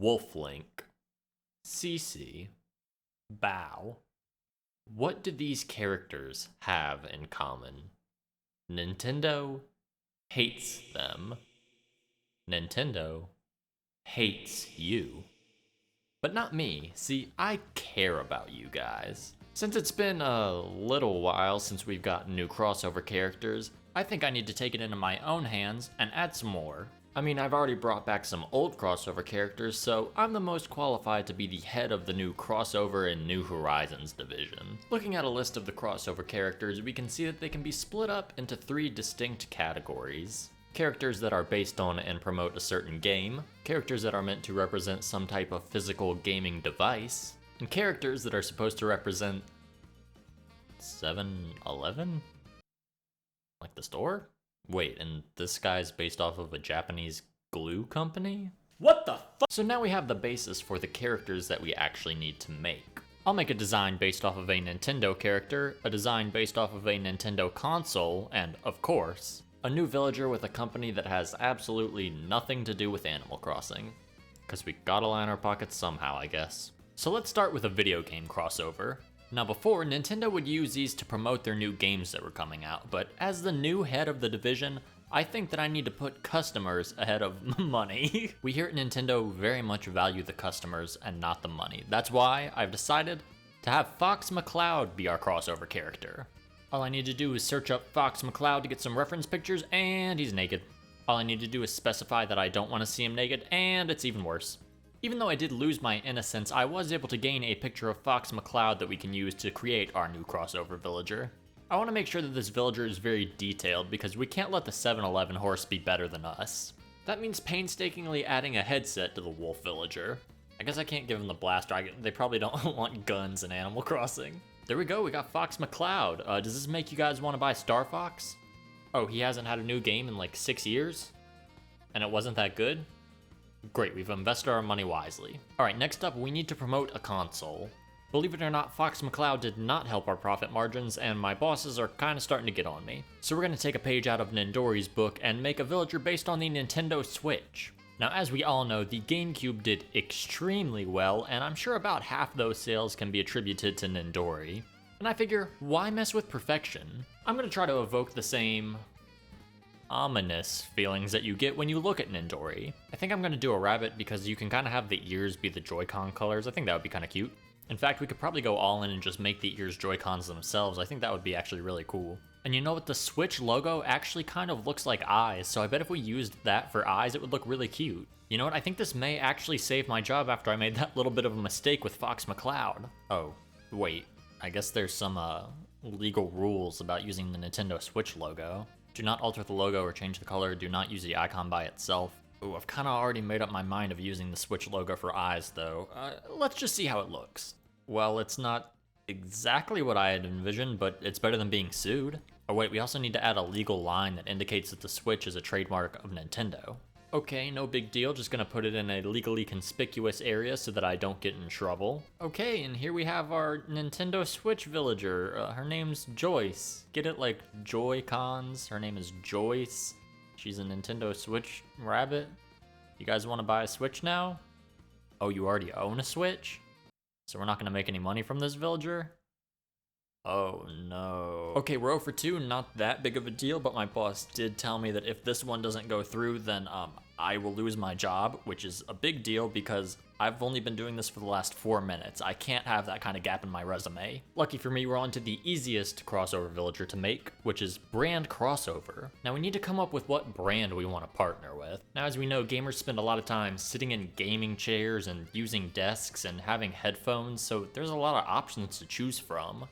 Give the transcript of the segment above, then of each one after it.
Wolflink, Cece, Bow. What do these characters have in common? Nintendo hates them. Nintendo hates you. But not me. See, I care about you guys. Since it's been a little while since we've gotten new crossover characters, I think I need to take it into my own hands and add some more. I mean, I've already brought back some old crossover characters, so I'm the most qualified to be the head of the new crossover and New Horizons division. Looking at a list of the crossover characters, we can see that they can be split up into 3 distinct categories. Characters that are based on and promote a certain game, characters that are meant to represent some type of physical gaming device, and characters that are supposed to represent 7-Eleven? Like the store? Wait, and this guy's based off of a Japanese glue company? What the fuck? So now we have the basis for the characters that we actually need to make. I'll make a design based off of a Nintendo character, a design based off of a Nintendo console, and, of course, a new villager with a company that has absolutely nothing to do with Animal Crossing. Cause we gotta line our pockets somehow, I guess. So let's start with a video game crossover. Now before, Nintendo would use these to promote their new games that were coming out, but as the new head of the division, I think that I need to put customers ahead of money. We here at Nintendo very much value the customers and not the money. That's why I've decided to have Fox McCloud be our crossover character. All I need to do is search up Fox McCloud to get some reference pictures, and he's naked. All I need to do is specify that I don't want to see him naked, and it's even worse. Even though I did lose my innocence, I was able to gain a picture of Fox McCloud that we can use to create our new crossover villager. I want to make sure that this villager is very detailed because we can't let the 7-Eleven horse be better than us. That means painstakingly adding a headset to the wolf villager. I guess I can't give him the blaster, they probably don't want guns in Animal Crossing. There we go, we got Fox McCloud. Does this make you guys want to buy Star Fox? Oh, he hasn't had a new game in like 6 years? And it wasn't that good? Great, we've invested our money wisely. Alright, next up, we need to promote a console. Believe it or not, Fox McCloud did not help our profit margins, and my bosses are kinda starting to get on me. So we're gonna take a page out of Nindori's book and make a villager based on the Nintendo Switch. Now, as we all know, the GameCube did extremely well, and I'm sure about half those sales can be attributed to Nindori. And I figure, why mess with perfection? I'm gonna try to evoke the same ominous feelings that you get when you look at Nindori. I think I'm gonna do a rabbit because you can kind of have the ears be the Joy-Con colors. I think that would be kind of cute. In fact, we could probably go all in and just make the ears Joy-Cons themselves. I think that would be actually really cool. And you know what? The Switch logo actually kind of looks like eyes, so I bet if we used that for eyes, it would look really cute. You know what? I think this may actually save my job after I made that little bit of a mistake with Fox McCloud. Oh, wait. I guess there's some legal rules about using the Nintendo Switch logo. Do not alter the logo or change the color. Do not use the icon by itself. Ooh, I've kind of already made up my mind of using the Switch logo for eyes, though. Let's just see how it looks. Well, it's not exactly what I had envisioned, but it's better than being sued. Oh wait, we also need to add a legal line that indicates that the Switch is a trademark of Nintendo. Okay, no big deal, just gonna put it in a legally conspicuous area so that I don't get in trouble. Okay, and here we have our Nintendo Switch villager. Her name's Joyce. Get it, like Joy-Cons? Her name is Joyce. She's a Nintendo Switch rabbit. You guys wanna buy a Switch now? Oh, you already own a Switch? So we're not gonna make any money from this villager? Oh no. Okay, we're 0 for 2, not that big of a deal, but my boss did tell me that if this one doesn't go through, then I will lose my job, which is a big deal because I've only been doing this for the last 4 minutes. I can't have that kind of gap in my resume. Lucky for me, we're on to the easiest crossover villager to make, which is brand crossover. Now we need to come up with what brand we want to partner with. Now as we know, gamers spend a lot of time sitting in gaming chairs and using desks and having headphones, so there's a lot of options to choose from.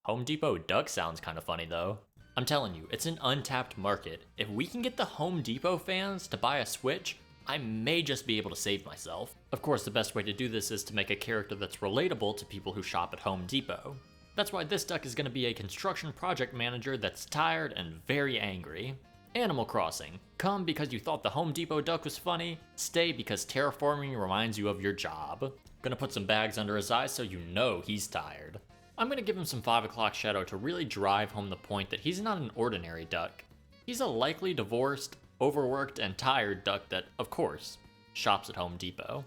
Home Depot duck sounds kind of funny though. I'm telling you, it's an untapped market. If we can get the Home Depot fans to buy a Switch, I may just be able to save myself. Of course, the best way to do this is to make a character that's relatable to people who shop at Home Depot. That's why this duck is going to be a construction project manager that's tired and very angry. Animal Crossing. Come because you thought the Home Depot duck was funny, stay because terraforming reminds you of your job. Gonna put some bags under his eyes so you know he's tired. I'm gonna give him some 5 o'clock shadow to really drive home the point that he's not an ordinary duck. He's a likely divorced, overworked, and tired duck that, of course, shops at Home Depot.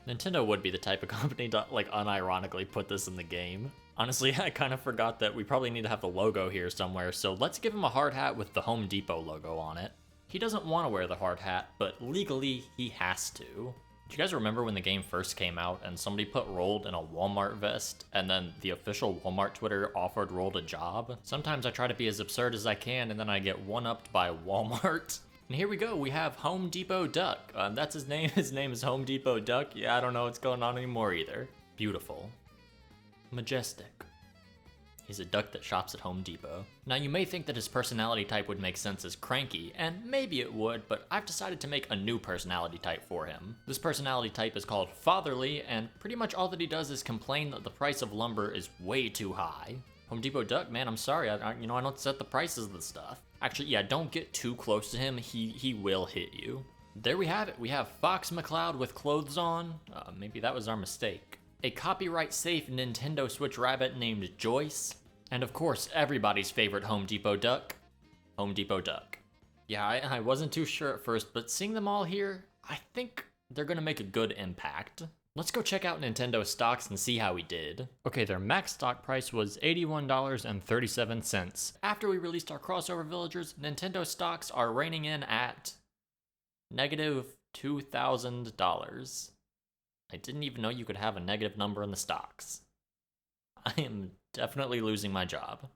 Nintendo would be the type of company to, like, unironically put this in the game. Honestly, I kind of forgot that we probably need to have the logo here somewhere, so let's give him a hard hat with the Home Depot logo on it. He doesn't want to wear the hard hat, but legally, he has to. Do you guys remember when the game first came out and somebody put Rold in a Walmart vest, and then the official Walmart Twitter offered Rold a job? Sometimes I try to be as absurd as I can, and then I get one-upped by Walmart. And here we go, we have Home Depot Duck. That's his name. His name is Home Depot Duck. Yeah, I don't know what's going on anymore either. Beautiful. Majestic. He's a duck that shops at Home Depot. Now you may think that his personality type would make sense as cranky, and maybe it would, but I've decided to make a new personality type for him. This personality type is called fatherly, and pretty much all that he does is complain that the price of lumber is way too high. Home Depot Duck, man, I'm sorry, I don't set the prices of the stuff. Actually, yeah, don't get too close to him, he will hit you. There we have it, we have Fox McCloud with clothes on. Maybe that was our mistake. A copyright-safe Nintendo Switch rabbit named Joyce. And of course, everybody's favorite Home Depot Duck, Home Depot Duck. Yeah, I wasn't too sure at first, but seeing them all here, I think they're gonna make a good impact. Let's go check out Nintendo stocks and see how we did. Okay, their max stock price was $81.37. After we released our crossover villagers, Nintendo stocks are reining in at negative $2,000. I didn't even know you could have a negative number in the stocks. I am definitely losing my job.